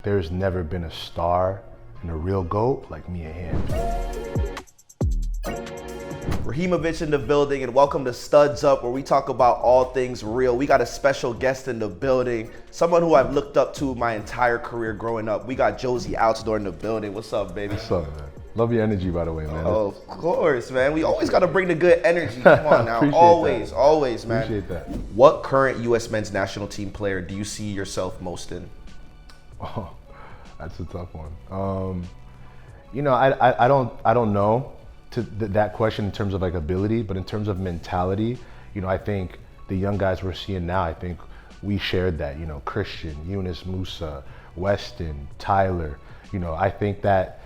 There's never been a star and a real GOAT like me and him. Rahimovic in the building, and welcome to Studs Up, where we talk about all things real. We got a special guest in the building, someone who I've looked up to my entire career growing up. We got Jozy Altidore in the building. What's up, baby? What's up, man? Love your energy, by the way, man. Oh, of course, man. We always got to bring the good energy. Come on now. always, man. Appreciate that. What current U.S. men's national team player do you see yourself most in? Oh, that's a tough one. I don't know to that question in terms of like ability, but in terms of mentality, I think the young guys we're seeing now, I think we shared that. Christian, Yunus, Musa, Weston, Tyler. I think that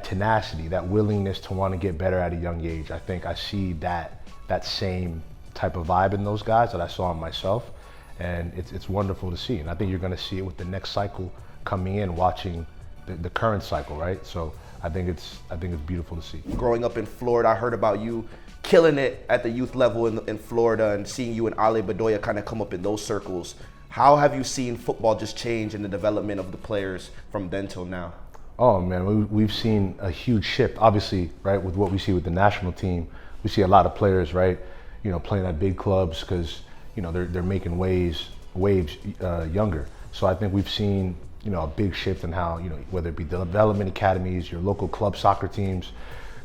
tenacity, that willingness to want to get better at a young age. I think I see that same type of vibe in those guys that I saw in myself, and it's wonderful to see. And I think you're going to see it with the next cycle coming in, watching the current cycle, right? So I think it's beautiful to see. Growing up in Florida, I heard about you killing it at the youth level in Florida, and seeing you and Ale Bedoya kind of come up in those circles. How have you seen football just change in the development of the players from then till now? Oh man, we've seen a huge shift. Obviously, right, with what we see with the national team, we see a lot of players, right, playing at big clubs because they're making waves younger. So I think we've seen a big shift in how whether it be development academies, your local club soccer teams,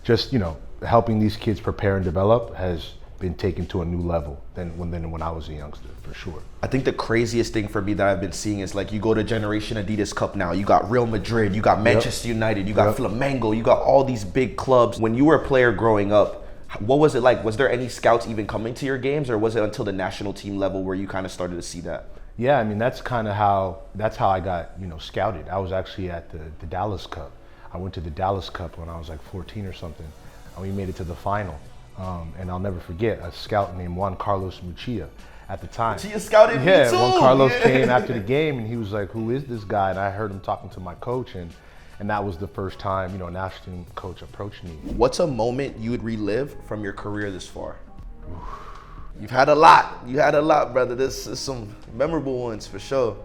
just helping these kids prepare and develop has been taken to a new level than when I was a youngster, for sure. I think the craziest thing for me that I've been seeing is, like, you go to Generation Adidas Cup now, you got Real Madrid, you got Manchester United, you got Flamengo, you got all these big clubs. When you were a player growing up, what was it like? Was there any scouts even coming to your games, or was it until the national team level where you kind of started to see that? Yeah, I mean, that's how I got scouted. I was actually at the Dallas Cup. I went to the Dallas Cup when I was like 14 or something, and we made it to the final. And I'll never forget a scout named Juan Carlos Muchia at the time. Muchia scouted me too. Yeah, Juan Carlos came after the game, and he was like, "Who is this guy?" And I heard him talking to my coach, and that was the first time a national team coach approached me. What's a moment you would relive from your career this far? You've had a lot. You had a lot, brother. This is some memorable ones for sure.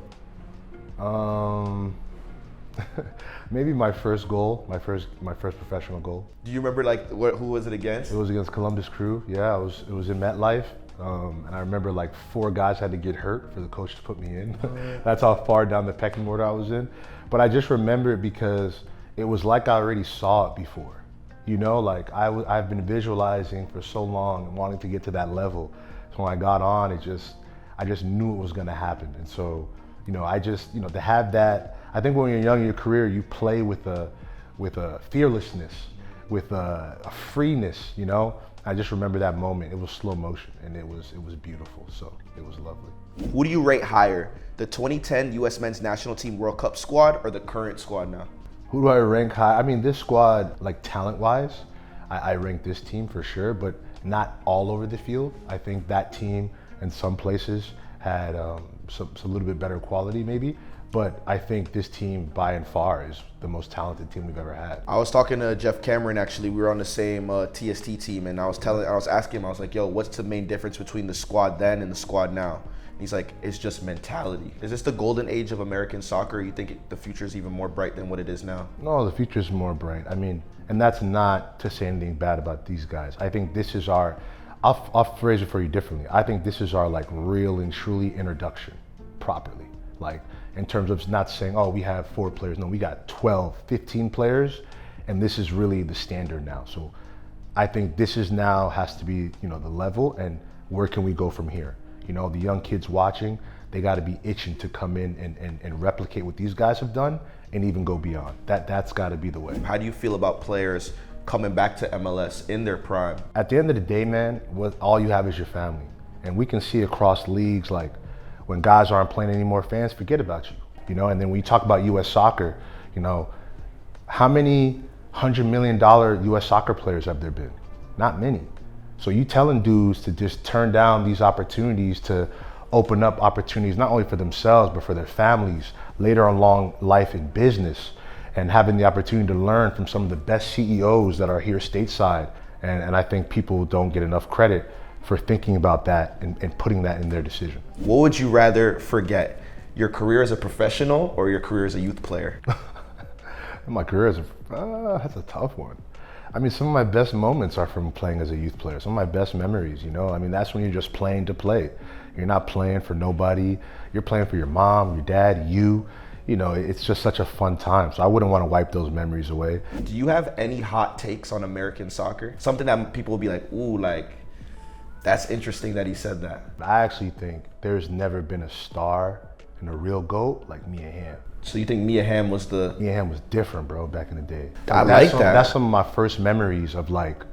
Maybe my first goal, my first professional goal. Do you remember who was it against? It was against Columbus Crew. Yeah, it was in MetLife, and I remember like 4 guys had to get hurt for the coach to put me in. That's how far down the pecking order I was in. But I just remember it because it was like I already saw it before. Like I've been visualizing for so long and wanting to get to that level. So when I got on, I just knew it was going to happen. And so, to have that. I think when you're young in your career, you play with a fearlessness, with a freeness. I just remember that moment. It was slow motion, and it was beautiful. So it was lovely. Who do you rate higher, the 2010 U.S. Men's National Team World Cup squad or the current squad now? Who do I rank high? I mean, this squad, like talent-wise, I rank this team for sure, but not all over the field. I think that team in some places had some little bit better quality maybe, but I think this team by and far is the most talented team we've ever had. I was talking to Jeff Cameron, actually. We were on the same TST team, and I was asking him, I was like, yo, what's the main difference between the squad then and the squad now? He's like, it's just mentality. Is this the golden age of American soccer? You think the future is even more bright than what it is now? No, the future is more bright. I mean, and that's not to say anything bad about these guys. I think this is I'll phrase it for you differently. I think this is our like real and truly introduction properly. Like in terms of not saying, oh, we have 4 players. No, we got 12, 15 players, and this is really the standard now. So I think this is now has to be, the level, and where can we go from here? The young kids watching, they got to be itching to come in and replicate what these guys have done and even go beyond. That's got to be the way. How do you feel about players coming back to MLS in their prime? At the end of the day, man, all you have is your family. And we can see across leagues, like when guys aren't playing anymore, fans forget about you. And then when you talk about U.S. soccer, how many $100 million U.S. soccer players have there been? Not many. So you telling dudes to just turn down these opportunities to open up opportunities not only for themselves but for their families later on long life in business, and having the opportunity to learn from some of the best CEOs that are here stateside. And I think people don't get enough credit for thinking about that and putting that in their decision. What would you rather forget? Your career as a professional or your career as a youth player? My career as that's a tough one. I mean, some of my best moments are from playing as a youth player. Some of my best memories, you know? I mean, that's when you're just playing to play. You're not playing for nobody. You're playing for your mom, your dad, you. You know, it's just such a fun time. So I wouldn't want to wipe those memories away. Do you have any hot takes on American soccer? Something that people will be like, ooh, like, that's interesting that he said that. I actually think there's never been a star and a real GOAT like Mia Hamm. So you think Mia Hamm was the... Mia Hamm was different, bro, back in the day. I like that. That's some of my first memories of like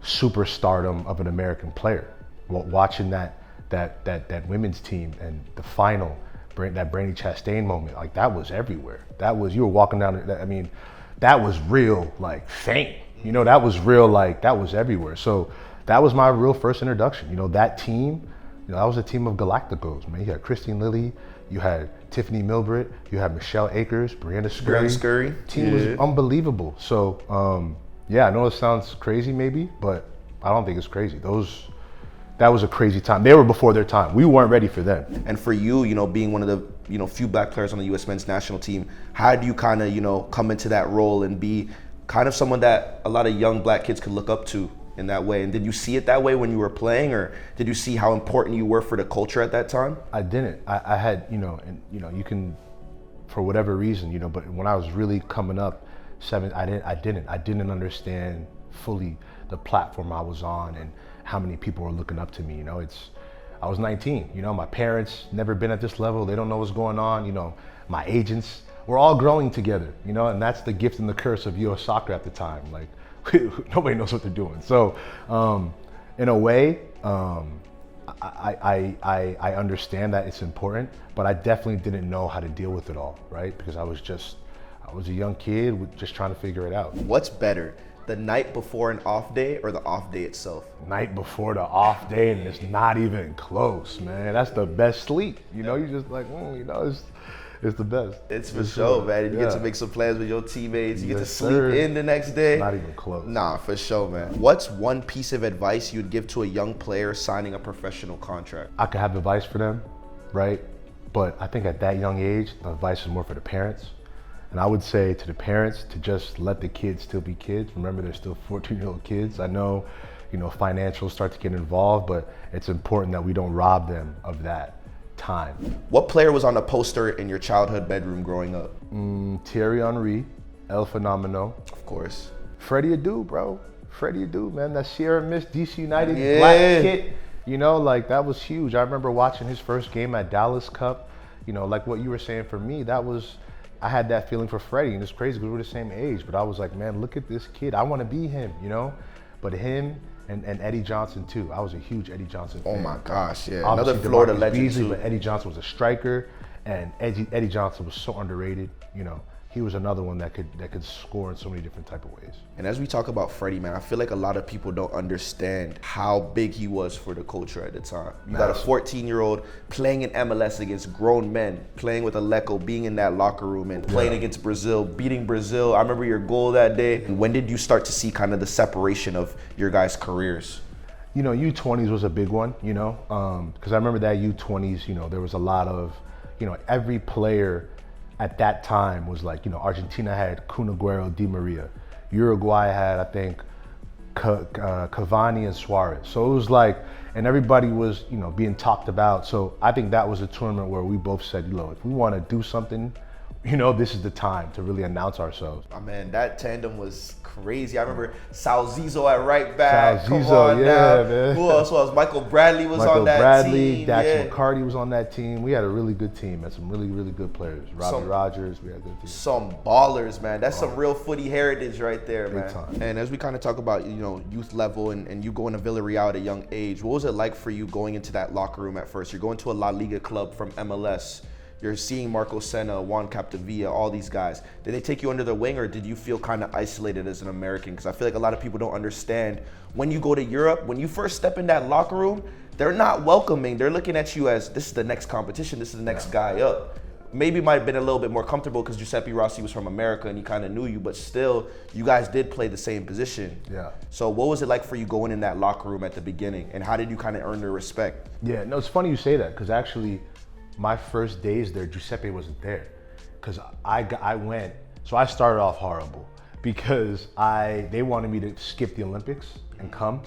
superstardom of an American player. Watching that women's team and the final, that Brandy Chastain moment, like that was everywhere. That was, you were walking down, I mean, that was real like fame. You know, that was real, like that was everywhere. So that was my real first introduction. You know, that team, you know, that was a team of Galacticos, man. You had Christine Lilly, you had Tiffany Milbritt, you had Michelle Akers, Brianna Scurry. Team was unbelievable. So, yeah, I know it sounds crazy maybe, but I don't think it's crazy. That was a crazy time. They were before their time. We weren't ready for them. And for you, you know, being one of the, you know, few black players on the U.S. men's national team, how do you kind of, you know, come into that role and be kind of someone that a lot of young black kids could look up to in that way? And did you see it that way when you were playing, or did you see how important you were for the culture at that time? I didn't. I had, you know, and you know, you can, for whatever reason, you know, but when I was really coming up, I didn't understand fully the platform I was on and how many people were looking up to me. You know, I was 19, you know, my parents never been at this level. They don't know what's going on. You know, my agents, we're all growing together, you know, and that's the gift and the curse of U.S. soccer at the time. Like, nobody knows what they're doing. So, in a way, I understand that it's important, but I definitely didn't know how to deal with it all, right? Because I was a young kid just trying to figure it out. What's better, the night before an off day or the off day itself? Night before the off day, and it's not even close, man. That's the best sleep. You know, you just like, you know, it's the best. It's for sure, man. You get to make some plans with your teammates. You get to sleep in the next day. Not even close. Nah, for sure, man. What's one piece of advice you'd give to a young player signing a professional contract? I could have advice for them, right? But I think at that young age, the advice is more for the parents. And I would say to the parents to just let the kids still be kids. Remember, they're still 14-year-old kids. I know, you know, financials start to get involved, but it's important that we don't rob them of that time. What player was on the poster in your childhood bedroom growing up? Thierry Henry, El Fenomeno. Of course. Freddie Adu, bro. Freddie Adu, man. That Sierra Mist DC United black kit. You know, like that was huge. I remember watching his first game at Dallas Cup. You know, like what you were saying for me, I had that feeling for Freddie, and it's crazy because we were the same age, but I was like, man, look at this kid. I want to be him, you know? But him and Eddie Johnson too. I was a huge Eddie Johnson fan. Oh my gosh, yeah. Obviously, another Florida DeMarcus legend Beasley, too. But Eddie Johnson was a striker, and Eddie Johnson was so underrated, you know? He was another one that could score in so many different type of ways. And as we talk about Freddie, man, I feel like a lot of people don't understand how big he was for the culture at the time. You got a 14-year-old playing in MLS against grown men, playing with Aleko, being in that locker room and playing against Brazil, beating Brazil. I remember your goal that day. And when did you start to see kind of the separation of your guys' careers? You know, U20s was a big one, you know, because I remember that U20s, you know, there was a lot of, you know, every player at that time was like, you know, Argentina had Kun Agüero, Di Maria. Uruguay had, I think, Cavani and Suarez. So it was like, and everybody was, you know, being talked about. So I think that was a tournament where we both said, you know, if we want to do something, you know, this is the time to really announce ourselves. Oh man, that tandem was crazy. I remember Sal Zizzo at right back. Sal Zizzo, yeah, man. Who else was? Michael Bradley was on that team. Dax McCarty was on that team. We had a really good team and some really, really good players. Robbie Rogers, we had a good team. Some ballers, man. That's some real footy heritage right there, man. Big time. And as we kind of talk about, you know, youth level and you going to Villarreal at a young age, what was it like for you going into that locker room at first? You're going to a La Liga club from MLS. You're seeing Marco Senna, Juan Capdevila, all these guys. Did they take you under their wing, or did you feel kind of isolated as an American? Because I feel like a lot of people don't understand when you go to Europe, when you first step in that locker room, they're not welcoming. They're looking at you as, this is the next competition, this is the next guy up. Maybe might have been a little bit more comfortable because Giuseppe Rossi was from America and he kind of knew you, but still, you guys did play the same position. Yeah. So what was it like for you going in that locker room at the beginning, and how did you kind of earn their respect? Yeah, no, it's funny you say that, because actually, my first days there, Giuseppe wasn't there. Because I went, so I started off horrible because they wanted me to skip the Olympics and come,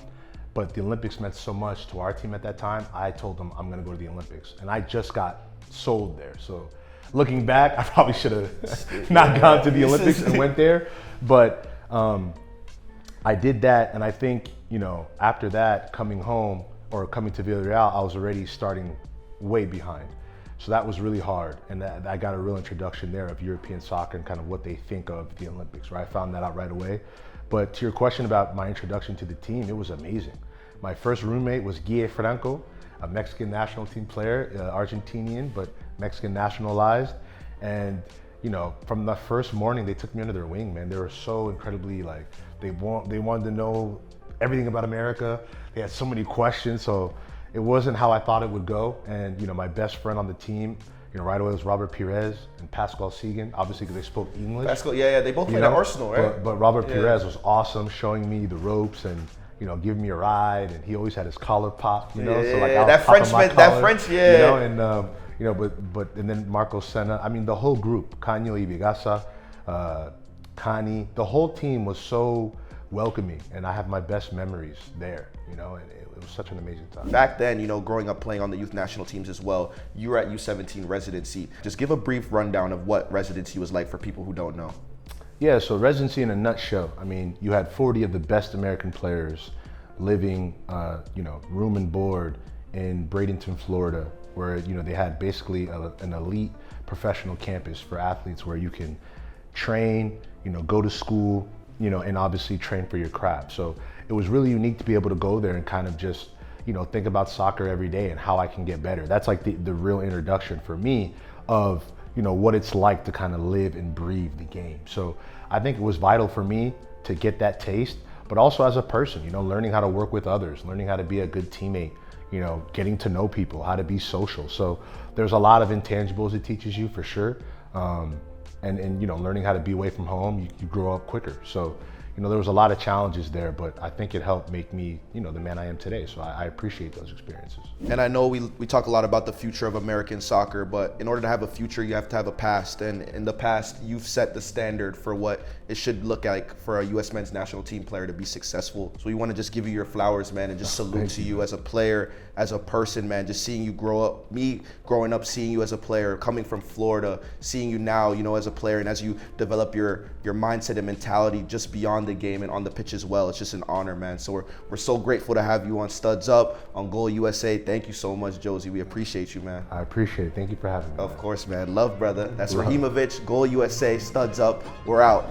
but the Olympics meant so much to our team at that time. I told them I'm gonna go to the Olympics, and I just got sold there. So looking back, I probably should have not gone to the Olympics and went there, but I did that, and I think, you know, after that, coming home or coming to Villarreal, I was already starting way behind. So that was really hard, and I got a real introduction there of European soccer and kind of what they think of the Olympics, right? I found that out right away. But to your question about my introduction to the team, it was amazing. My first roommate was Guille Franco, a Mexican national team player, Argentinian, but Mexican nationalized. And, you know, from the first morning, they took me under their wing, man. They were so incredibly, like, they wanted to know everything about America. They had so many questions, so it wasn't how I thought it would go. And, you know, my best friend on the team, you know, right away was Robert Pires and Pascal Seguin, obviously because they spoke English. Pascal, yeah, they both played at Arsenal, right? But Robert Pires was awesome, showing me the ropes and, you know, giving me a ride, and he always had his collar popped, you know. Yeah, so like that French, yeah. You know, and you know, and then Marco Senna. I mean, the whole group, Canio Ibigasa, Kani, the whole team was so welcoming, and I have my best memories there, you know, and it was such an amazing time. Back then, you know, growing up playing on the youth national teams as well, you were at U17 Residency. Just give a brief rundown of what Residency was like for people who don't know. Yeah, so Residency in a nutshell, I mean, you had 40 of the best American players living, you know, room and board in Bradenton, Florida, where, you know, they had basically an elite professional campus for athletes where you can train, you know, go to school, you know, and obviously train for your craft. So it was really unique to be able to go there and kind of just, you know, think about soccer every day and how I can get better. That's like the real introduction for me of, you know, what it's like to kind of live and breathe the game. So I think it was vital for me to get that taste, but also as a person, you know, learning how to work with others, learning how to be a good teammate, you know, getting to know people, how to be social. So there's a lot of intangibles it teaches you for sure. And you know, learning how to be away from home, you grow up quicker. So, you know, there was a lot of challenges there, but I think it helped make me, you know, the man I am today. So I appreciate those experiences. And I know we talk a lot about the future of American soccer, but in order to have a future, you have to have a past. And in the past, you've set the standard for what it should look like for a U.S. men's national team player to be successful. So we want to just give you your flowers, man, and just salute to you as a player, as a person, man. Just seeing you grow up, me growing up, seeing you as a player, coming from Florida, seeing you now, you know, as a player, and as you develop your mindset and mentality just beyond the game and on the pitch as well. It's just an honor, man. So we're so grateful to have you on Studs Up, on Goal USA. Thank you so much, Jozy. We appreciate you, man. I appreciate it. Thank you for having me. Of course, man. Love, brother. That's Rahimovic, Goal USA, Studs Up. We're out.